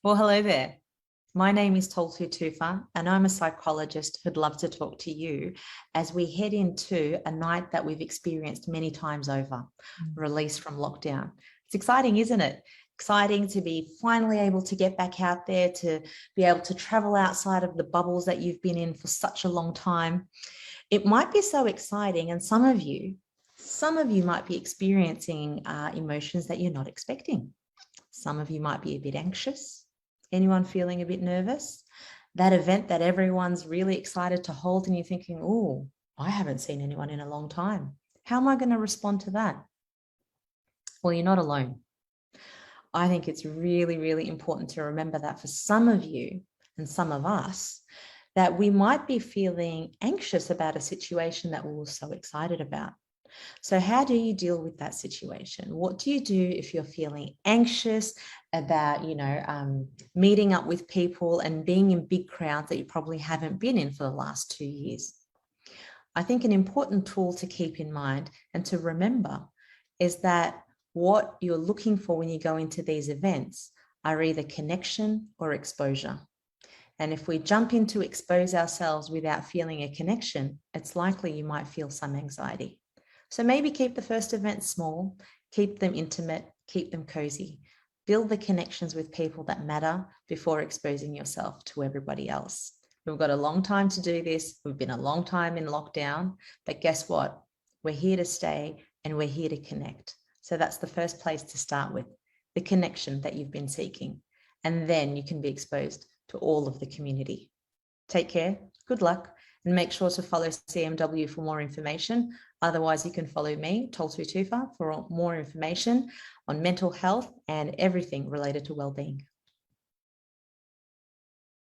Well, hello there. My name is Toltu Tufa, and I'm a psychologist who'd love to talk to you as we head into a night that we've experienced many times over, release from lockdown. It's exciting, isn't it? Exciting to be finally able to get back out there, to be able to travel outside of the bubbles that you've been in for such a long time. It might be so exciting, and some of you might be experiencing emotions that you're not expecting. Some of you might be a bit anxious. Anyone feeling a bit nervous? That event that everyone's really excited to hold, and you're thinking, oh, I haven't seen anyone in a long time. How am I going to respond to that? Well, you're not alone. I think it's really, really important to remember that for some of you and some of us, that we might be feeling anxious about a situation that we were so excited about. So how do you deal with that situation? What do you do if you're feeling anxious about, meeting up with people and being in big crowds that you probably haven't been in for the last 2 years? I think an important tool to keep in mind and to remember is that what you're looking for when you go into these events are either connection or exposure. And if we jump in to expose ourselves without feeling a connection, it's likely you might feel some anxiety. So maybe keep the first event small, keep them intimate, keep them cozy. Build the connections with people that matter before exposing yourself to everybody else. We've got a long time to do this. We've been a long time in lockdown, but guess what? We're here to stay and we're here to connect. So that's the first place to start with, the connection that you've been seeking. And then you can be exposed to all of the community. Take care, good luck, and make sure to follow CMW for more information. Otherwise, you can follow me, Toltu Tufa, for more information on mental health and everything related to wellbeing.